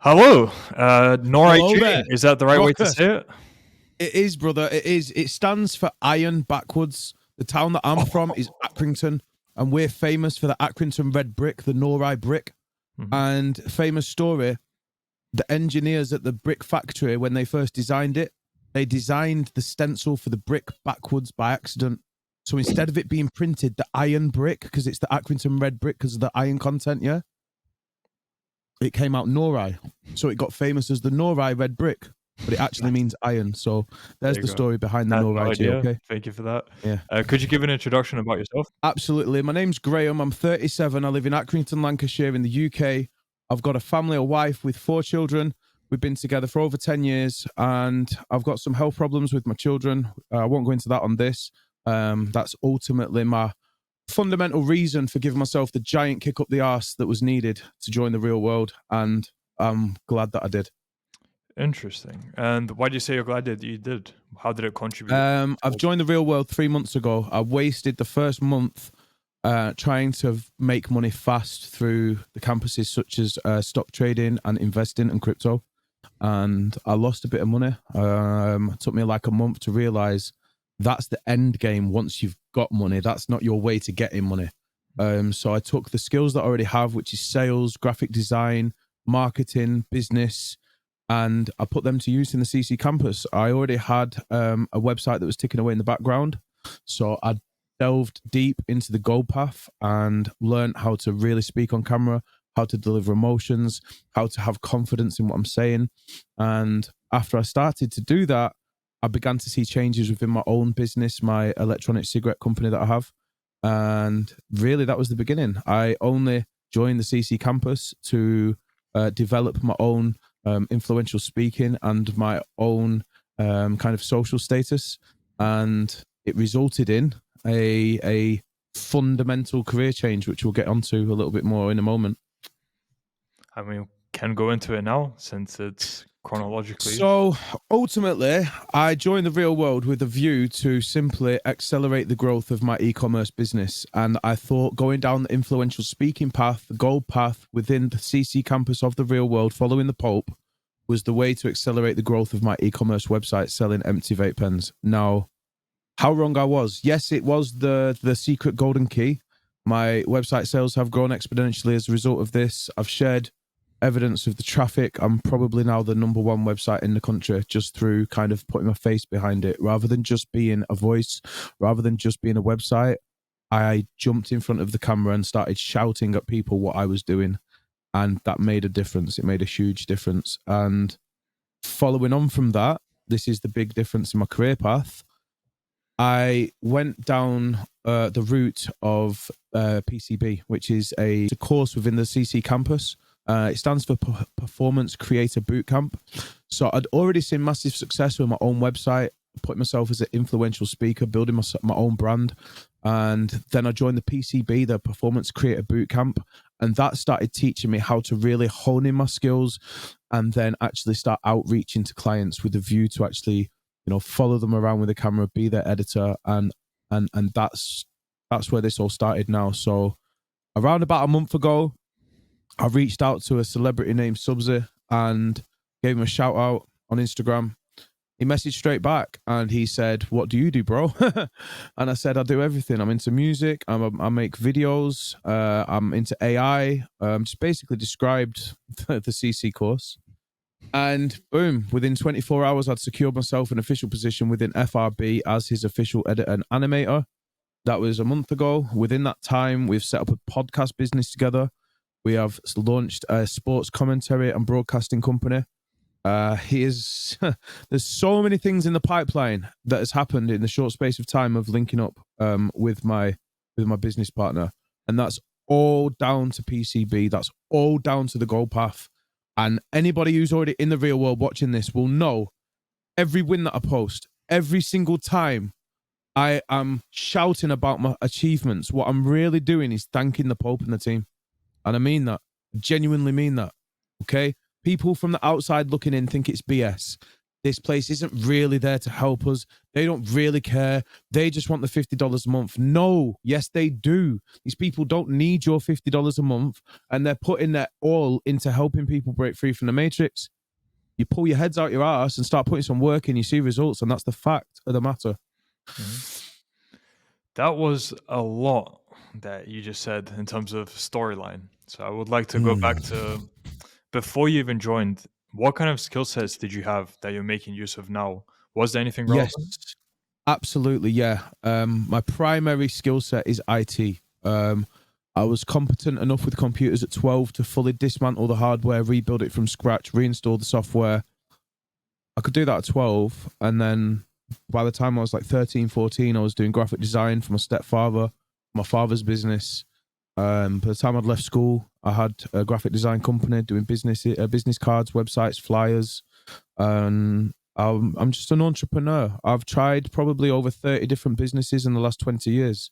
Hello, Nori Hello G. there, Is that the right way to Rocker. say it? It is, brother. It is. It stands for iron backwards. The town that I'm from is Accrington, and we're famous for the Accrington red brick, the Nori brick. And famous story, the engineers at the brick factory, when they first designed it, they designed the stencil for the brick backwards by accident. So instead of it being printed, the iron brick, because it's the Accrington red brick because of the iron content, yeah, it came out Nori. So it got famous as the Nori red brick, but it actually means iron. So there's the story behind the Nori G, okay? Thank you for that. Yeah. Could you give an introduction about yourself? Absolutely. My name's Graham. I'm 37. I live in Accrington, Lancashire in the UK. I've got a family, a wife with 4 children. We've been together for over 10 years, and I've got some health problems with my children. I won't go into that on this. That's ultimately my fundamental reason for giving myself the giant kick up the arse that was needed to join the real world, and I'm glad that I did. Interesting. And why do you say you're glad that you did? How did it contribute? I've joined the real world 3 months ago. I wasted the first month trying to make money fast through the campuses such as stock trading and investing and crypto. And I lost a bit of money. It took me like a month to realize that's the end game. Once you've got money, that's not your way to getting money. So I took the skills that I already have, which is sales, graphic design, marketing, business, and I put them to use in the CC campus. I already had a website that was ticking away in the background. So I delved deep into the gold path and learned how to really speak on camera, how to deliver emotions, how to have confidence in what I'm saying. And after I started to do that, I began to see changes within my own business, my electronic cigarette company that I have. And really, that was the beginning. I only joined the CC campus to develop my own influential speaking and my own kind of social status. And it resulted in a fundamental career change, which we'll get onto a little bit more in a moment. I mean, can go into it now since it's chronologically. So ultimately, I joined the real world with a view to simply accelerate the growth of my e-commerce business. And I thought going down the influential speaking path, the gold path within the CC campus of the real world, following the Pope, was the way to accelerate the growth of my e-commerce website selling empty vape pens. Now, how wrong I was. Yes, it was the secret golden key. My website sales have grown exponentially as a result of this. I've shared evidence of the traffic. I'm probably now the #1 website in the country just through kind of putting my face behind it. Rather than just being a voice, rather than just being a website, I jumped in front of the camera and started shouting at people what I was doing. And that made a difference. It made a huge difference. And following on from that, this is the big difference in my career path. I went down the route of PCB, which is a course within the CC campus. It stands for Performance Creator Bootcamp. So I'd already seen massive success with my own website, put myself as an influential speaker, building my own brand. And then I joined the PCB, the Performance Creator Bootcamp. And that started teaching me how to really hone in my skills and then actually start outreaching to clients with a view to actually, follow them around with the camera, be their editor. And that's where this all started now. So around about a month ago, I reached out to a celebrity named Subsy and gave him a shout out on Instagram. He messaged straight back and he said, "What do you do, bro?" And I said, "I do everything. I'm into music. I make videos. I'm into AI." Just basically described the CC course. And boom, within 24 hours, I'd secured myself an official position within FRB as his official editor and animator. That was a month ago. Within that time, we've set up a podcast business together. We have launched a sports commentary and broadcasting company. There's so many things in the pipeline that has happened in the short space of time of linking up with my business partner. And that's all down to PCB. That's all down to the gold path. And anybody who's already in the real world watching this will know every win that I post, every single time I am shouting about my achievements, what I'm really doing is thanking the Pope and the team. And I mean that. I genuinely mean that. Okay? People from the outside looking in think it's BS. This place isn't really there to help us. They don't really care. They just want the $50 a month. No, yes, they do. These people don't need your $50 a month, and they're putting their all into helping people break free from the matrix. You pull your heads out your ass and start putting some work in, you see results, and that's the fact of the matter. That was a lot that you just said in terms of storyline. So I would like to go back to before you even joined. What kind of skill sets did you have that you're making use of now? Was there anything Yes, relevant? absolutely. Yeah. My primary skill set is IT. I was competent enough with computers at 12 to fully dismantle the hardware, rebuild it from scratch, reinstall the software. I could do that at 12. And then by the time I was like 13, 14, I was doing graphic design for my stepfather, my father's business. By the time I'd left school, I had a graphic design company doing business cards, websites, flyers. I'm just an entrepreneur. I've tried probably over 30 different businesses in the last 20 years.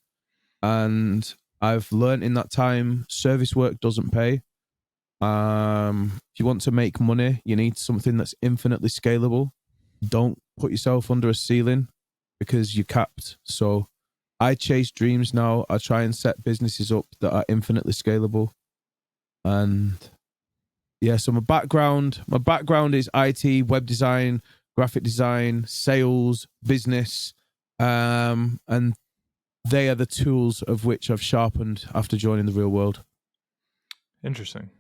And I've learned in that time service work doesn't pay. If you want to make money, you need something that's infinitely scalable. Don't put yourself under a ceiling because you're capped. So I chase dreams now. I try and set businesses up that are infinitely scalable. And yeah, so my background is IT, web design, graphic design, sales, business, and they are the tools of which I've sharpened after joining the real world. Interesting.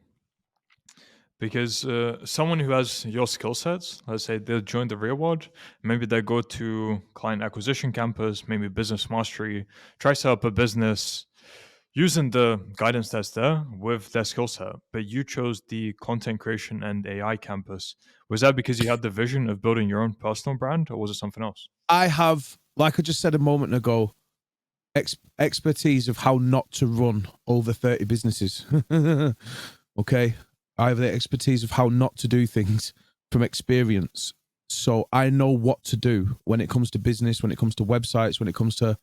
Because someone who has your skill sets, let's say they join the real world, maybe they go to client acquisition campus, maybe business mastery, try to set up a business using the guidance that's there with their skill set. But you chose the content creation and AI campus. Was that because you had the vision of building your own personal brand, or was it something else? I have, like I just said a moment ago, expertise of how not to run over 30 businesses. Okay. I have the expertise of how not to do things from experience. So I know what to do when it comes to business, when it comes to websites, when it comes to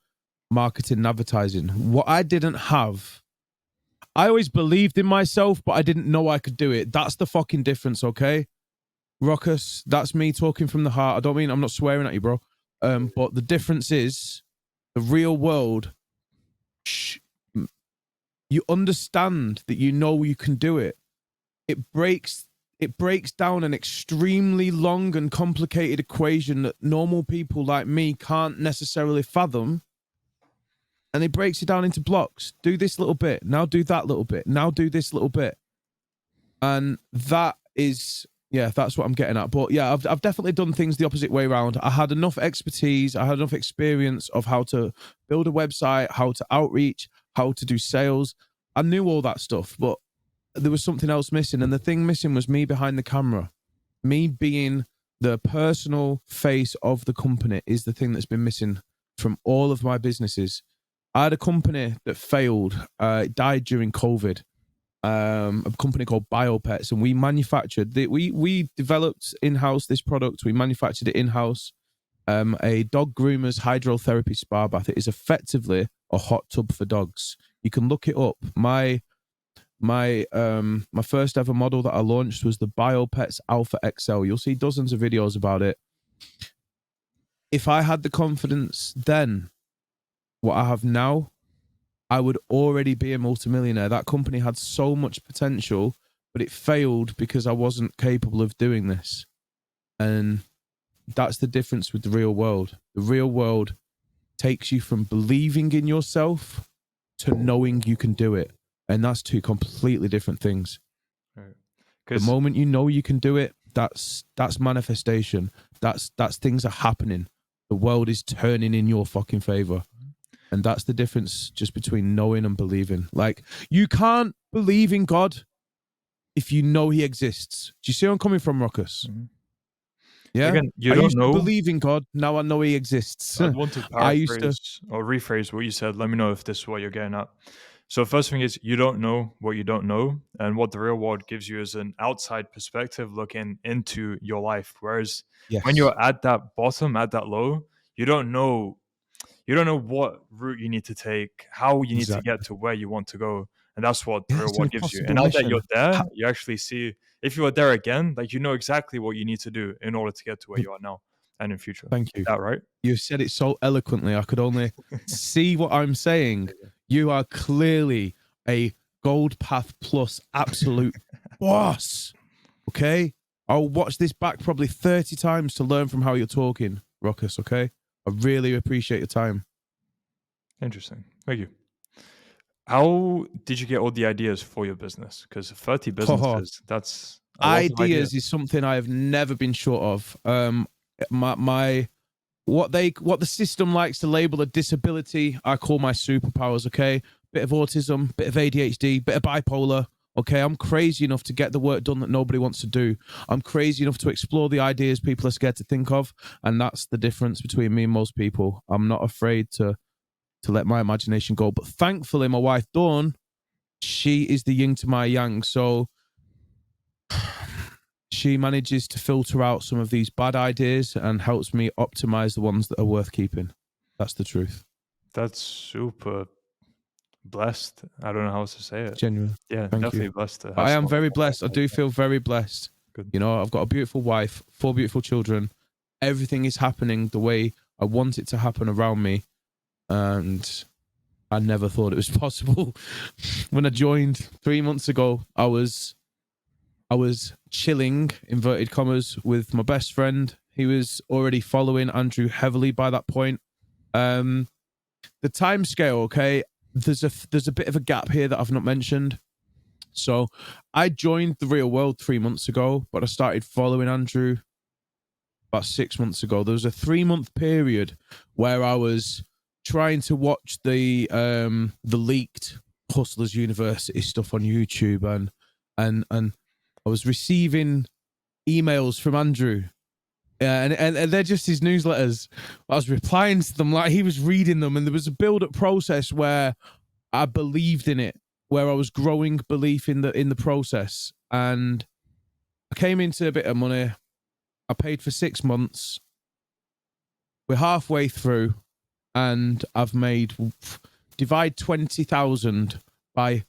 marketing and advertising. What I didn't have, I always believed in myself, but I didn't know I could do it. That's the fucking difference, okay? Ruckus, that's me talking from the heart. I don't mean, I'm not swearing at you, bro. But the difference is the real world, you understand that you know you can do it. It breaks down an extremely long and complicated equation that normal people like me can't necessarily fathom. And it breaks it down into blocks. Do this little bit. Now do that little bit. Now do this little bit. And that is, yeah, that's what I'm getting at. But yeah, I've definitely done things the opposite way around. I had enough expertise. I had enough experience of how to build a website, how to outreach, how to do sales. I knew all that stuff, but there was something else missing. And the thing missing was me behind the camera. Me being the personal face of the company is the thing that's been missing from all of my businesses. I had a company that failed. It died during COVID. A company called Biopets, and we manufactured we developed in-house this product. We manufactured it in-house. A dog groomer's hydrotherapy spa bath. It is effectively a hot tub for dogs. You can look it up. My first ever model that I launched was the Biopets Alpha XL. You'll see dozens of videos about it. If I had the confidence then, what I have now, I would already be a multimillionaire. That company had so much potential, but it failed because I wasn't capable of doing this. And that's the difference with the real world. The real world takes you from believing in yourself to knowing you can do it. And that's two completely different things. Right. The moment you know you can do it, that's manifestation. That's things are happening. The world is turning in your fucking favor. And that's the difference just between knowing and believing. Like, you can't believe in God if you know he exists. Do you see where I'm coming from, Ruckus? Mm-hmm. Yeah? Again, you I don't used to know. believe in God. Now I know he exists. I'd want to I used to... paraphrase or rephrase what you said. Let me know if this is what you're getting at. So first thing is you don't know what you don't know, and what the real world gives you is an outside perspective looking into your life. Whereas when Yes. you're at that bottom, at that low, you don't know what route you need to take, how you need to get Exactly. to where you want to go. And that's what the Yeah, real it's an world gives you. impossible And now that you're mission. there, you actually see, if you are there again, like you know exactly what you need to do in order to get to where you are now and in future. Thank Is you. that right? You said it so eloquently. I could only see what I'm saying. You are clearly a Gold Path Plus absolute boss. Okay? I'll watch this back probably 30 times to learn from how you're talking, Ruckus, okay? I really appreciate your time. Interesting. Thank you. How did you get all the ideas for your business? Because 30 businesses, that's a lot of ideas. Ideas is something I have never been short of. My what the system likes to label a disability, I call my superpowers, okay? Bit of autism, bit of ADHD, bit of bipolar. Okay, I'm crazy enough to get the work done that nobody wants to do. I'm crazy enough to explore the ideas people are scared to think of, and that's the difference between me and most people. I'm not afraid to let my imagination go. But thankfully, my wife Dawn, she is the yin to my yang, so she manages to filter out some of these bad ideas and helps me optimize the ones that are worth keeping. That's the truth. That's super blessed. I don't know how else to say it. Genuine. Yeah, Thank definitely you. blessed to have I am someone very like that. blessed. I do feel very blessed. Good. You know, I've got a beautiful wife, 4 beautiful children. Everything is happening the way I want it to happen around me. And I never thought it was possible. When I joined 3 months ago, I was chilling, inverted commas, with my best friend. He was already following Andrew heavily by that point. The time scale, okay, there's a bit of a gap here that I've not mentioned. So I joined the real world 3 months ago, but I started following Andrew about 6 months ago. There was a 3-month period where I was trying to watch the leaked Hustlers University stuff on YouTube, and I was receiving emails from Andrew. And they're just his newsletters. I was replying to them like he was reading them, and there was a build-up process where I believed in it, where I was growing belief in the process. And I came into a bit of money. I paid for 6 months. We're halfway through, and I've made, divide 20,000 by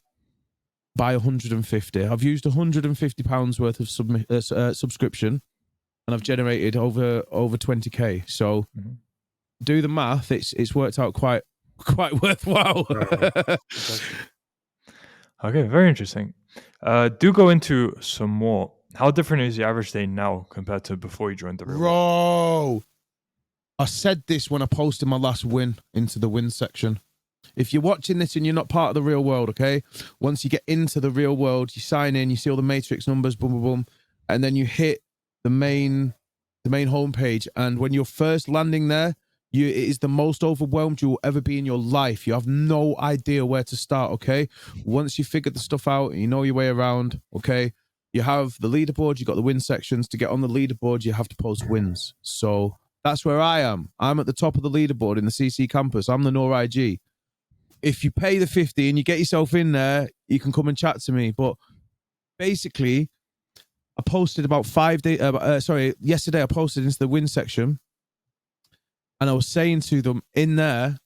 150. I've used £150 worth of subscription, and I've generated over 20k. So do the math. It's worked out quite worthwhile. Okay, very interesting. Do go into some more. How different is the average day now compared to before you joined the real world? Bro, I said this when I posted my last win into the win section. If you're watching this and you're not part of the real world, okay, once you get into the real world, you sign in, you see all the matrix numbers, boom, boom, boom, and then you hit the main homepage. And when you're first landing there, it is the most overwhelmed you will ever be in your life. You have no idea where to start, okay? Once you figure the stuff out and you know your way around, okay, you have the leaderboard, you got the win sections. To get on the leaderboard, you have to post wins. So that's where I am. I'm at the top of the leaderboard in the CC campus. I'm the Nori IG. If you pay the 50 and you get yourself in there, you can come and chat to me. But basically, I posted about 5 days. Yesterday I posted into the win section, and I was saying to them in there,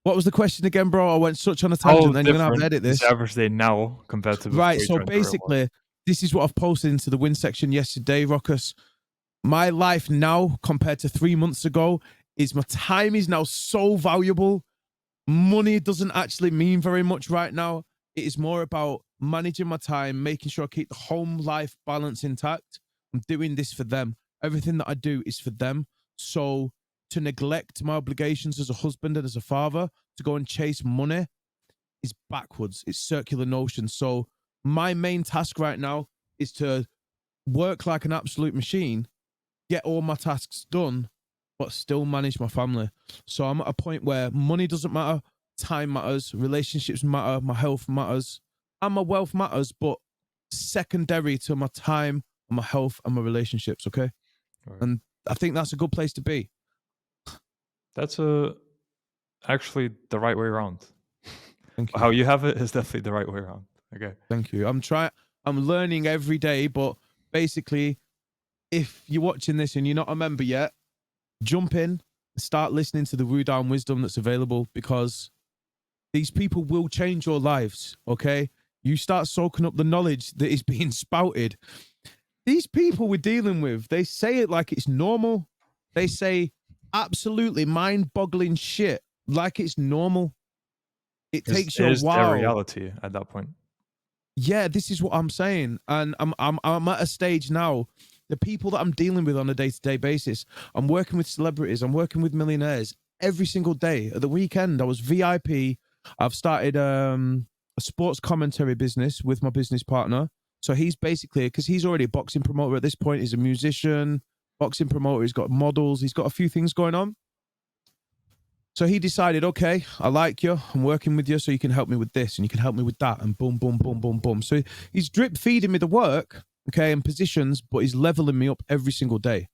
what was the question again, bro? I went such on a tangent. Then you're gonna have to edit this. Is the average day now compared to before? Right. You So joined the real world? basically, this is what I've posted into the win section yesterday, Ruckus. My life now compared to 3 months ago is my time is now so valuable. Money doesn't actually mean very much right now. It is more about managing my time, making sure I keep the home life balance intact. I'm doing this for them. Everything that I do is for them. So to neglect my obligations as a husband and as a father, to go and chase money, is backwards. It's circular notion. So my main task right now is to work like an absolute machine, get all my tasks done, but still manage my family. So I'm at a point where money doesn't matter, time matters, relationships matter, my health matters, and my wealth matters, but secondary to my time and my health and my relationships, okay? Right. And I think that's a good place to be. That's actually the right way around. Thank you. How you have it is definitely the right way around. Okay. Thank you. I'm learning every day, but basically, if you're watching this and you're not a member yet, jump in, start listening to the Wu Down wisdom that's available, because These people will change your lives, okay? You start soaking up the knowledge that is being spouted. These people we're dealing with, they say it like it's normal. They say absolutely mind-boggling shit like it's normal. It takes you a Is their while. reality at that point. Yeah, this is what I'm saying. And I'm at a stage now. The people that I'm dealing with on a day-to-day basis, I'm working with celebrities, I'm working with millionaires every single day. At the weekend, I was VIP. I've started a sports commentary business with my business partner. So he's basically, because he's already a boxing promoter at this point, he's a musician, boxing promoter, he's got models, he's got a few things going on. So he decided, okay, I like you. I'm working with you, so you can help me with this and you can help me with that, and boom, boom, boom, boom, boom. So he's drip feeding me the work, okay, and positions, but he's leveling me up every single day.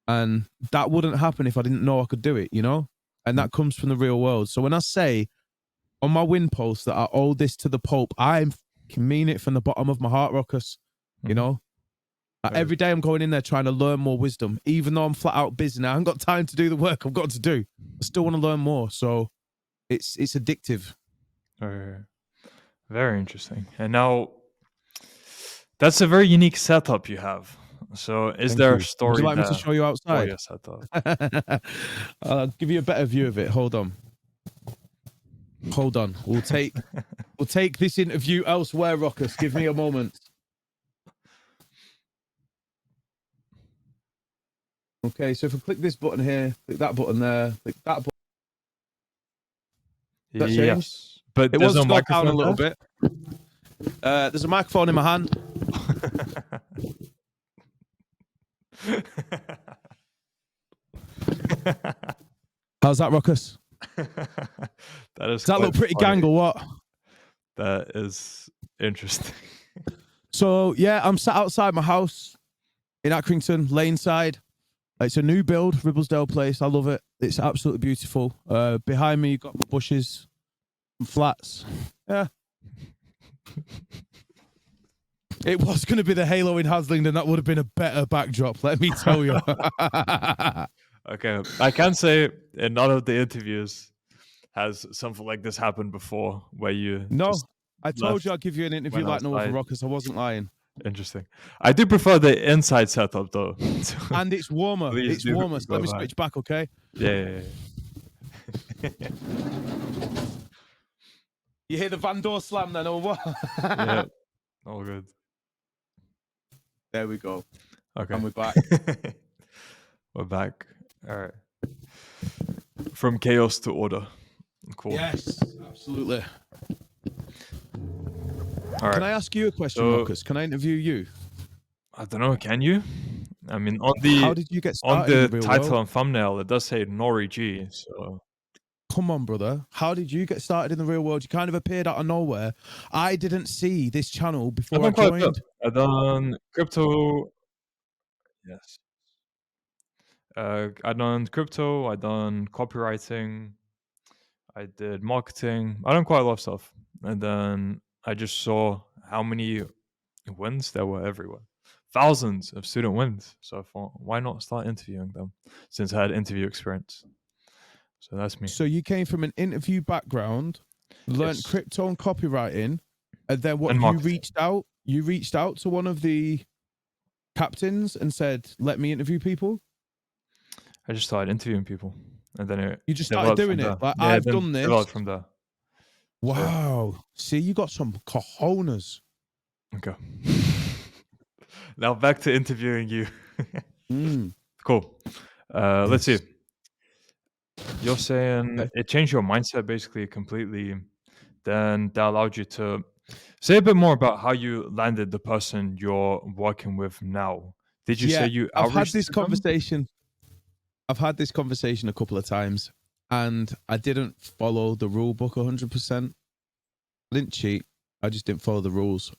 And that wouldn't happen if I didn't know I could do it, you know? And that comes from the real world. So when I say on my win post that I owe this to the Pope, I mean it from the bottom of my heart, Ruckus, you know? Every day I'm going in there trying to learn more wisdom, even though I'm flat out busy now. I haven't got time to do the work I've got to do. I still want to learn more. So it's addictive. Very interesting. And now that's a very unique setup you have. So is Thank there you. a story Would you like me to there show you for outside? your setup? I'll give you a better view of it. Hold on. Hold on. We'll take this interview elsewhere, Ruckus. Give me a moment. Okay, so if I click this button here, click that button there, click that button. That changed? Yes. But It there's was no slowed down a microphone little there? bit. There's a microphone in my hand. How's that, Ruckus? That is Does that look pretty funny. gang or what? That is interesting. So yeah, I'm sat outside my house in Accrington, Laneside. It's a new build, Ribblesdale Place. I love it. It's absolutely beautiful. Behind me, you've got my bushes and flats. Yeah. It was going to be the Halo in Haslingden. That would have been a better backdrop, let me tell you. Okay, I can say in none of the interviews has something like this happened before, where you No, just I told you left, I'd give you an interview went like no other, outside. Ruckus. I wasn't lying. Interesting. I do prefer the inside setup though. So And it's warmer. please It's do warmer. So let go me back. switch back, okay? Yeah. You hear the van door slam then, or what? Yeah. All good. There we go. Okay. And we're back. We're back. All right. From chaos to order. Cool. Yes, absolutely. All right. Can I ask you a question, So- Ruckus? Can I interview you? I don't know. Can you? I mean, on How the did you get on started in the the real title world? and thumbnail, it does say Nori G. So Come on, brother. How did you get started in the real world? You kind of appeared out of nowhere. I didn't see this channel I've before I done quite a bit. joined. I've done crypto. Yes. I done crypto. I done copywriting. I did marketing. I done quite a lot of stuff, and then I just saw how many wins there were everywhere. Thousands of student wins. So I thought, why not start interviewing them? Since I had interview experience. So that's me. So you came from an interview background, learned Yes. crypto and copywriting, and then what? And You marketing. reached out. You reached out to one of the captains and said, "Let me interview people." I just started interviewing people, and then it You just started developed doing from it. there. Like, Yeah, I've then done this. developed from there. Wow. See, you got some cojones. Okay. Now back to interviewing you. Mm. Cool. Let's see. Yes. You're saying Okay. it changed your mindset basically completely. Then that allowed you to say a bit more about how you landed the person you're working with now. Did you say you I've had outreached this to them? conversation. I've had this conversation a couple of times, and I didn't follow the rule book 100%. I didn't cheat. I just didn't follow the rules.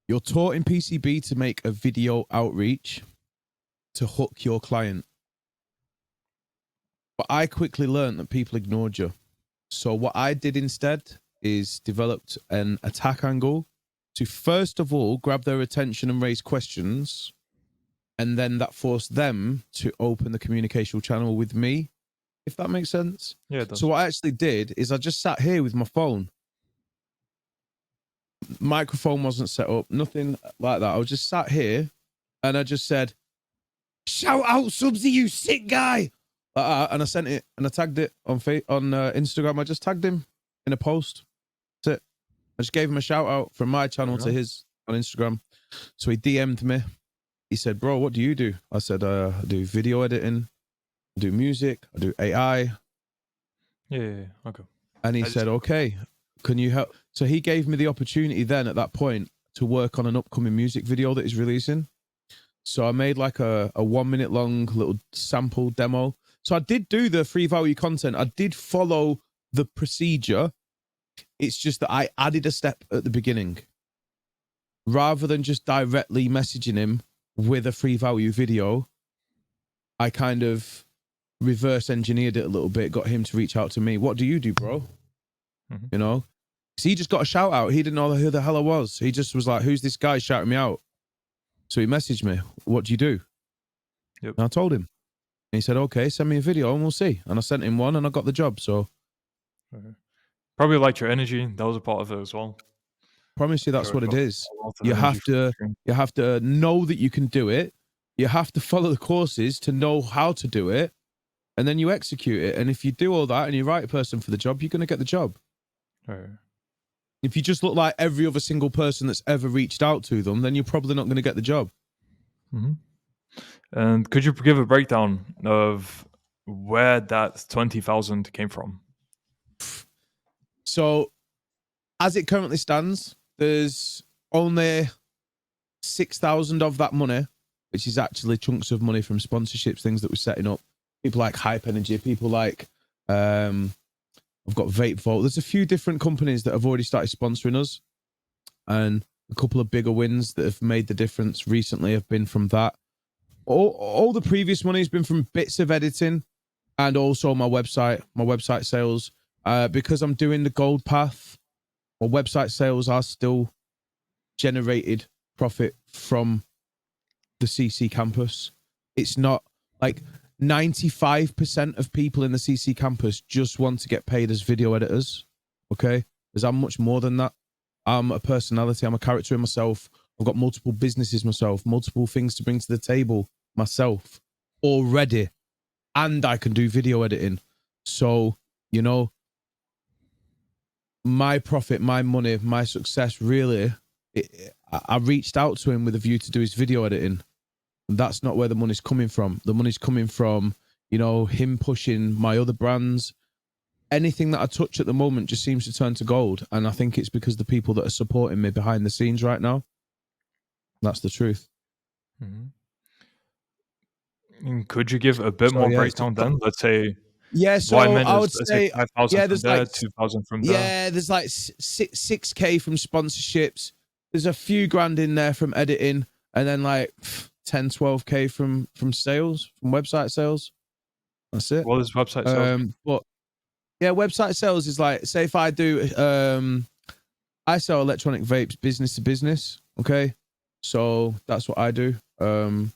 You're taught in PCB to make a video outreach to hook your client. But I quickly learned that people ignored you. So what I did instead is developed an attack angle to first of all grab their attention and raise questions. And then that forced them to open the communication channel with me. if that makes sense. Yeah, it So does. what I actually did is I just sat here with my phone. Microphone wasn't set up, nothing like that. I was just sat here and I just said, "Shout out Subsy, you sick guy!" And I sent it and I tagged it on Instagram. I just tagged him in a post. That's it. I just gave him a shout out from my channel to his on Instagram. So he DM'd me. He said, "Bro, what do you do?" I said, "I do video editing, I do music, I do AI." Yeah. Okay. And he I just said, "Okay, can you help?" So he gave me the opportunity then at that point to work on an upcoming music video that he's releasing. So I made like a 1 minute long little sample demo. So I did do the free value content. I did follow the procedure. It's just that I added a step at the beginning. Rather than just directly messaging him with a free value video, I kind of reverse engineered it a little bit, got him to reach out to me. "What do you do, bro?" Mhm. You know? So he just got a shout out. He didn't know who the hell I was. He just was like, "Who's this guy shouting me out?" So he messaged me, "What do you do?" Yep. And I told him. And he said, "Okay, send me a video and we'll see." And I sent him one and I got the job. So Okay. Probably liked your energy. That was a part of it as well. promise you that's Sure, what it got is. a lot of You energy have from the to stream. you have to know that you can do it. You have to follow the courses to know how to do it. And then you execute it. And if you do all that and you're the right person for the job, you're going to get the job. Right. If you just look like every other single person that's ever reached out to them, then you're probably not going to get the job. Mhm. And could you give a breakdown of where that 20,000 came from? So as it currently stands, there's only 6,000 of that money, which is actually chunks of money from sponsorships, things that we're setting up. People like Hype Energy, people like I've got Vape Vault. There's a few different companies that have already started sponsoring us, and a couple of bigger wins that have made the difference recently have been from that. All the previous money has been from bits of editing and also my website sales. Because I'm doing the gold path, my website sales are still generated profit from the CC campus. It's not like 95% of people in the CC campus just want to get paid as video editors. Okay. Because I'm much more than that. I'm a personality. I'm a character in myself. I've got multiple businesses myself, multiple things to bring to the table myself already. And I can do video editing. So, you know, my profit, my money, my success, really, I reached out to him with a view to do his video editing. And that's not where the money's coming from. The money's coming from, you know, him pushing my other brands. Anything that I touch at the moment just seems to turn to gold. And I think it's because the people that are supporting me behind the scenes right now. That's the truth. Mhm. And could you give a bit So more yeah, breakdown then? Let's say yeah. what I So meant I is, would let's say say, 5,000 yeah, from there's there, like, 2,000 from there. yeah, there's like 6K from sponsorships. There's a few grand in there from editing, and then like 10, 12K from sales, from website sales. That's it. What is website sales mean? But yeah, website sales is like, say if I do, I sell electronic vapes business to business. Okay. So that's what I do. But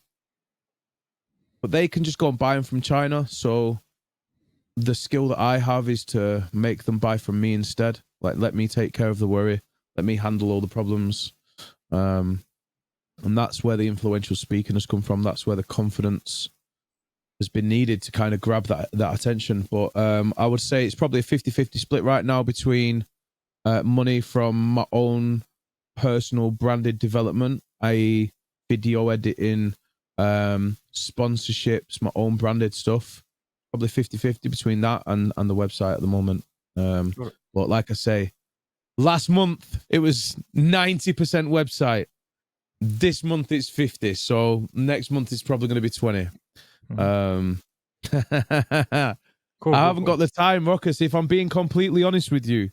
they can just go and buy them from China. So the skill that I have is to make them buy from me instead. Like, let me take care of the worry. Let me handle all the problems. And that's where the influential speaking has come from. That's where the confidence has been needed to kind of grab that attention. But I would say it's probably a 50-50 split right now between money from my own personal branded development, i.e. video editing, sponsorships, my own branded stuff. Probably 50-50 between that and the website at the moment. Sure. But like I say, last month it was 90% website. This month it's 50. So next month it's probably going to be 20. Mhm. I Cool, cool, haven't cool. got the time, Ruckus. If I'm being completely honest with you,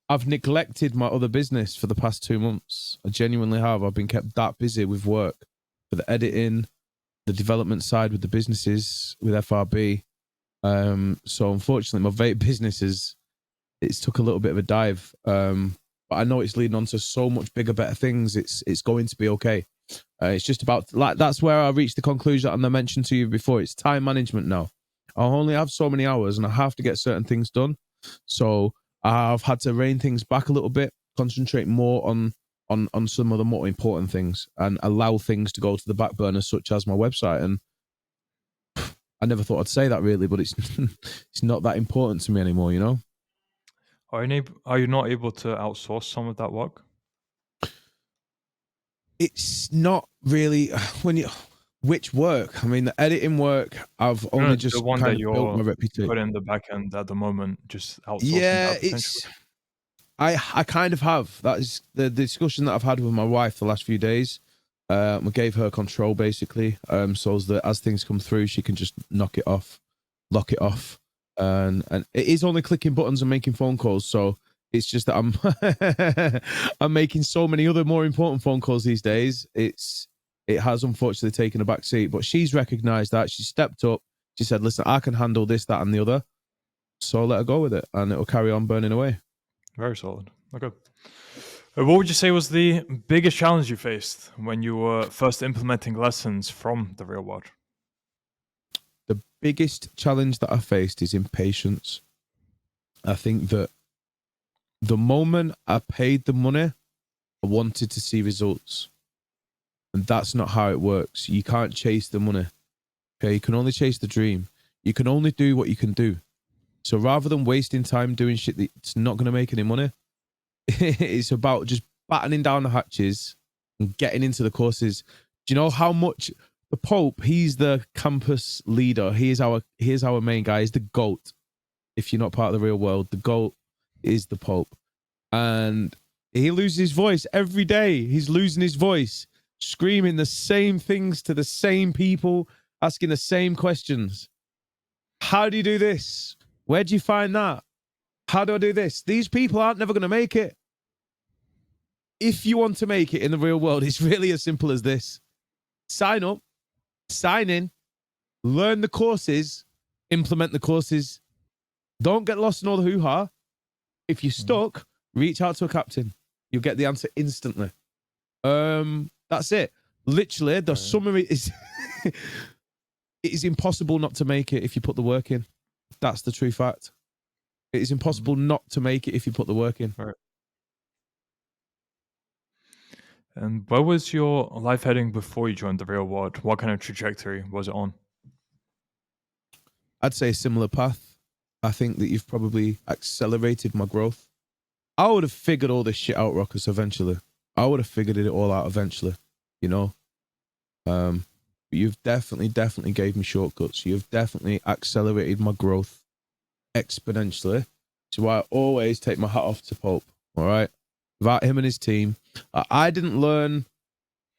I've neglected my other business for the past 2 months. I genuinely have. I've been kept that busy with work for the editing, the development side with the businesses, with FRB. So unfortunately, my vape business it's took a little bit of a dive. But I know it's leading on to so much bigger, better things. It's going to be okay. It's just about like that's where I reached the conclusion that I mentioned to you before. It's time management now. I only have so many hours and I have to get certain things done. So I've had to rein things back a little bit, concentrate more on some of the more important things and allow things to go to the back burner, such as my website. And I never thought I'd say that really, but it's it's not that important to me anymore, you know? Are you not able to outsource some of that work? It's not really when you which work. I mean, the editing work, I've No, only the just one kind that of built my you're reputation. put in the back end at the moment, just outsourcing Yeah, that potentially. it's I kind of have. That is the discussion that I've had with my wife the last few days. I gave her control basically, so that as things come through, she can just knock it off, lock it off, and it is only clicking buttons and making phone calls. So it's just that I'm I'm making so many other more important phone calls these days. It has unfortunately taken a back seat, but she's recognised that. She stepped up. She said, "Listen, I can handle this, that, and the other." So let her go with it, and it'll carry on burning away. Very solid. Okay. What would you say was the biggest challenge you faced when you were first implementing lessons from the real world? The biggest challenge that I faced is impatience. I think that the moment I paid the money, I wanted to see results. And that's not how it works. You can't chase the money. Okay, you can only chase the dream. You can only do what you can do. So rather than wasting time doing shit that's not going to make any money, it's about just battening down the hatches and getting into the courses. Do you know how much the Pope, he's the campus leader. He is our main guy. He's the GOAT. If you're not part of the real world, the GOAT is the Pope. And he loses his voice every day. He's losing his voice, screaming the same things to the same people, asking the same questions. How do you do this? Where do you find that? How do I do this? These people aren't never going to make it. If you want to make it in the real world, it's really as simple as this. Sign up, sign in, learn the courses, implement the courses. Don't get lost in all the hoo-ha. If you're stuck, reach out to a captain. You'll get the answer instantly. That's it. Literally, the summary is it is impossible not to make it if you put the work in. That's the true fact. It is impossible not to make it if you put the work in. Right. And where was your life heading before you joined the real world? What kind of trajectory was it on? I'd say a similar path. I think that you've probably accelerated my growth. I would have figured all this shit out, Ruckus, eventually. I would have figured it all out eventually, you know? But you've definitely gave me shortcuts. You've definitely accelerated my growth exponentially. So why I always take my hat off to Pope, all right? Without him and his team, I didn't learn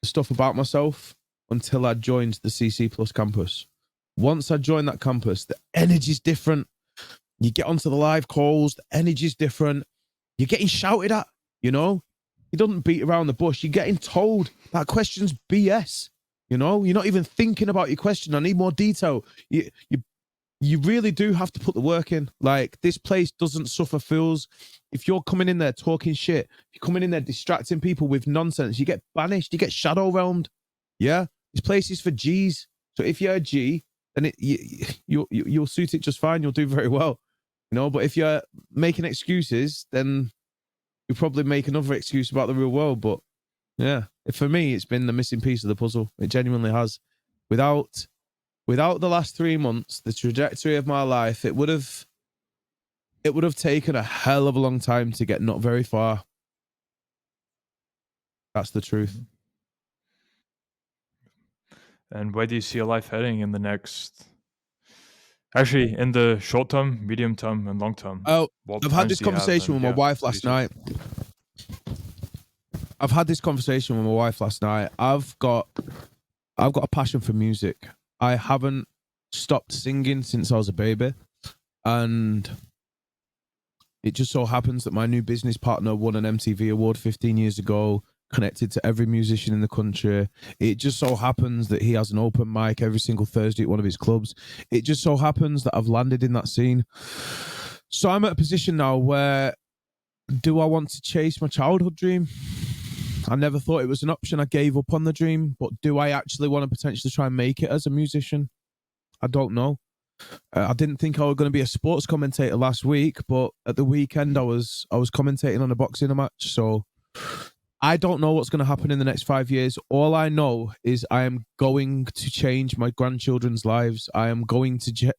stuff about myself until I joined the CC Plus campus. Once I joined that campus, the energy's different. You get onto the live calls, the energy's different. You're getting shouted at, you know? He doesn't beat around the bush. You're getting told that question's BS, you know? You're not even thinking about your question. I need more detail. You really do have to put the work in. Like, this place doesn't suffer fools. If you're coming in there talking shit, if you're coming in there distracting people with nonsense, you get banished, you get shadow realmed. Yeah? This place is for G's. So if you're a G, then you'll suit it just fine. You'll do very well. You know, but if you're making excuses, then you probably make another excuse about the real world. But yeah, for me, it's been the missing piece of the puzzle. It genuinely has. Without the last 3 months, the trajectory of my life, it would have taken a hell of a long time to get not very far. That's the truth. And where do you see your life heading in the next? Actually, in the short term, medium term, and long term. Oh, What I've had plans this do you have? conversation with And my yeah, wife what do you last see? night. I've got a passion for music. I haven't stopped singing since I was a baby. And it just so happens that my new business partner won an MTV award 15 years ago, connected to every musician in the country. It just so happens that he has an open mic every single Thursday at one of his clubs. It just so happens that I've landed in that scene. So I'm at a position now where, do I want to chase my childhood dream? I never thought it was an option. I gave up on the dream. But do I actually want to potentially try and make it as a musician? I don't know. I didn't think I was going to be a sports commentator last week, but at the weekend I was commentating on a boxing match. So I don't know what's going to happen in the next 5 years. All I know is I am going to change my grandchildren's lives. I am going to.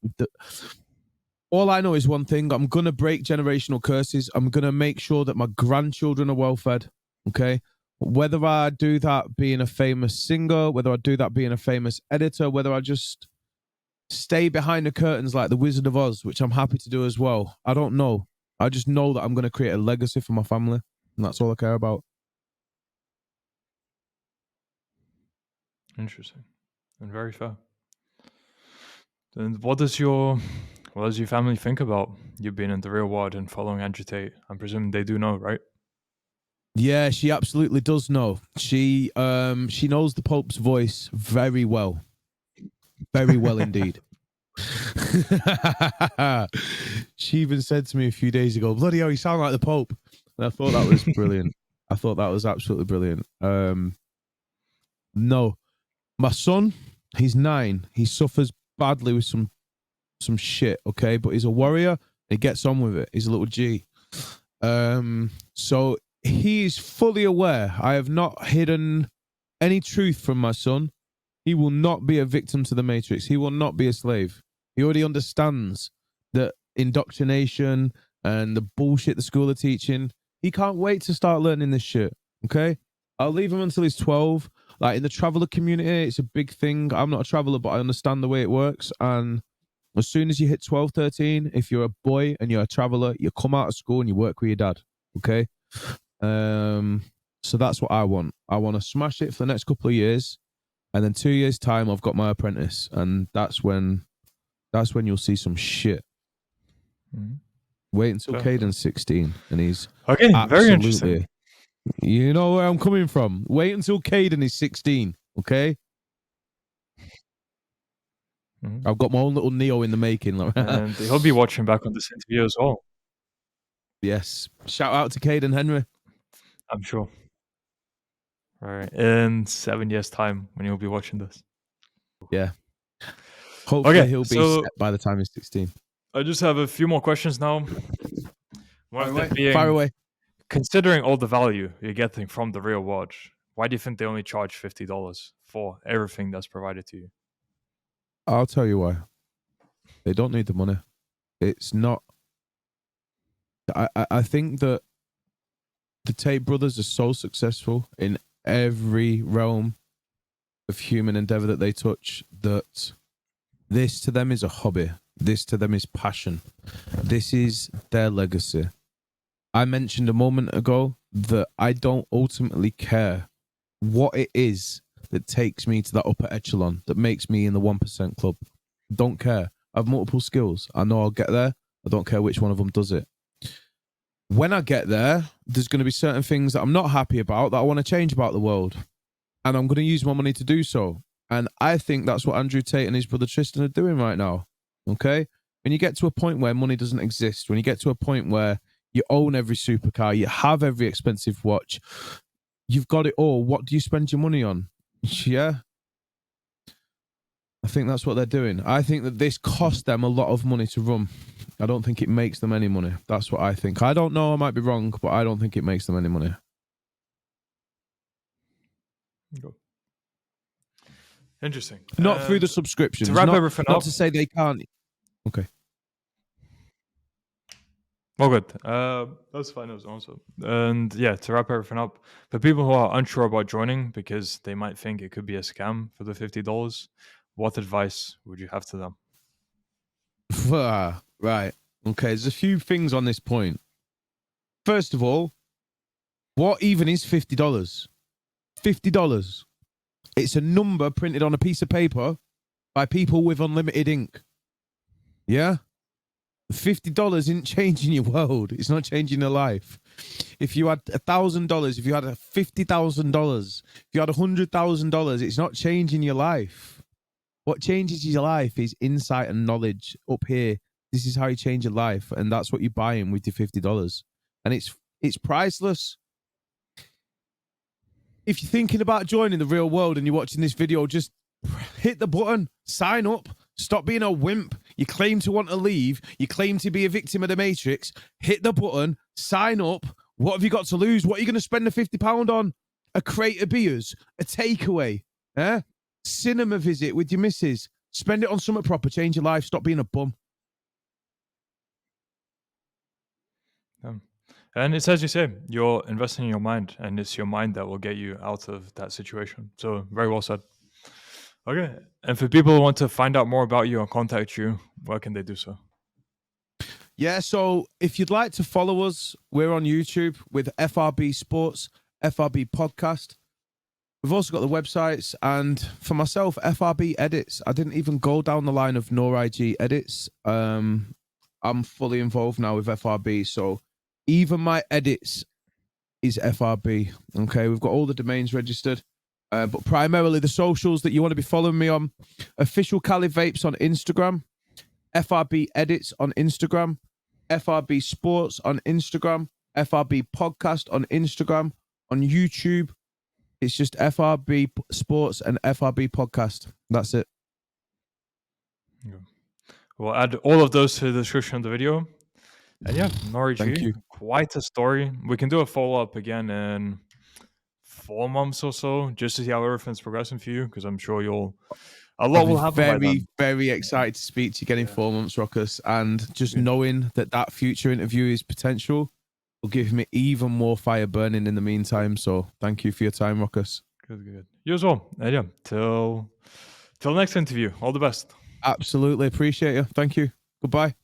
All I know is one thing. I'm going to break generational curses. I'm going to make sure that my grandchildren are well fed. Okay. Whether I do that being a famous singer, whether I do that being a famous editor, whether I just stay behind the curtains like the Wizard of Oz, which I'm happy to do as well. I don't know. I just know that I'm going to create a legacy for my family. And that's all I care about. Interesting. And very fair. And what does your family think about you being in the real world and following Andrew Tate? I'm presuming they do know, right? Yeah, she absolutely does know. She knows the Pope's voice very well. Very well indeed. She even said to me a few days ago, bloody hell, you sound like the Pope. And I thought that was brilliant. I thought that was absolutely brilliant. No. My son, he's 9. He suffers badly with some shit, okay? But he's a warrior. He gets on with it. He's a little G. So he's fully aware. I have not hidden any truth from my son. He will not be a victim to the Matrix. He will not be a slave. He already understands that indoctrination and the bullshit the school are teaching. He can't wait to start learning this shit, okay? I'll leave him until he's 12. Like in the traveler community, it's a big thing. I'm not a traveler, but I understand the way it works. And as soon as you hit 12, 13, if you're a boy and you're a traveler, you come out of school and you work with your dad, okay? So that's what I want. I want to smash it for the next couple of years. And then 2 years' time, I've got my apprentice. And that's when you'll see some shit. Mm-hmm. Wait until Caden's 16 and he's okay, very interesting. You know where I'm coming from. Wait until Caden is 16, okay? Mm-hmm. I've got my own little Neo in the making. And he'll be watching back on this interview as well. Yes. Shout out to Caden Henry. I'm sure. All right. In 7 years' time when he'll be watching this. Yeah. Hopefully he'll be set by the time he's 16. I just have a few more questions now. Fire away. Considering all the value you're getting from the real watch, why do you think they only charge $50 for everything that's provided to you? I'll tell you why. They don't need the money. It's not. I think that the Tate brothers are so successful in every realm of human endeavor that they touch that this to them is a hobby. This to them is passion. This is their legacy. I mentioned a moment ago that I don't ultimately care what it is that takes me to that upper echelon, that makes me in the 1% club. Don't care. I have multiple skills. I know I'll get there. I don't care which one of them does it. When I get there, there's going to be certain things that I'm not happy about that I want to change about the world. And I'm going to use my money to do so. And I think that's what Andrew Tate and his brother Tristan are doing right now. Okay? When you get to a point where money doesn't exist, when you get to a point where you own every supercar, you have every expensive watch, you've got it all, what do you spend your money on? Yeah? I think that's what they're doing. I think that this cost them a lot of money to run. I don't think it makes them any money. That's what I think. I don't know, I might be wrong, but I don't think it makes them any money. Interesting. Not through the subscriptions. To wrap everything up, not to say they can't. Okay. Well, good. That's fine as also. And yeah, to wrap everything up, for people who are unsure about joining because they might think it could be a scam for the $50, what advice would you have to them? Right. Okay, there's a few things on this point. First of all, what even is $50? $50. It's a number printed on a piece of paper by people with unlimited ink. Yeah? $50 isn't changing your world. It's not changing your life. If you had $1,000, if you had $50,000, if you had $100,000, it's not changing your life. What changes your life is insight and knowledge up here. This is how you change your life, and that's what you're buying with your $50. And it's priceless. If you're thinking about joining the real world and you're watching this video, just hit the button, sign up, stop being a wimp. You claim to want to leave. You claim to be a victim of the Matrix. Hit the button, sign up. What have you got to lose? What are you going to spend the £50 on? A crate of beers, a takeaway, cinema visit with your missus. Spend it on something proper, change your life, stop being a bum. And it's as you say, you're investing in your mind, and it's your mind that will get you out of that situation. So very well said. Okay. And for people who want to find out more about you and contact you, where can they do so? Yeah, so if you'd like to follow us, we're on YouTube with FRB Sports, FRB Podcast. We've also got the websites, and for myself, FRB Edits. I didn't even go down the line of Nori G Edits. I'm fully involved now with FRB, so even my edits is FRB. Okay, we've got all the domains registered, but primarily the socials that you want to be following me on: Official Cali Vapes on Instagram, FRB Edits on Instagram, FRB Sports on Instagram, FRB Podcast on Instagram, on YouTube. It's just FRB Sports and FRB Podcast. That's it. Yeah. We'll add all of those to the description of the video. And yeah, Nori Thank G, you. quite a story. We can do a follow-up again in 4 months or so, just to see how everything's progressing for you, because I'm sure a lot will happen by then. Very excited to speak to you again in 4 months, Ruckus. And just knowing that future interview is potential will give me even more fire burning in the meantime. So thank you for your time, Ruckus. Good. You as well. And yeah, till next interview. All the best. Absolutely appreciate you. Thank you. Goodbye.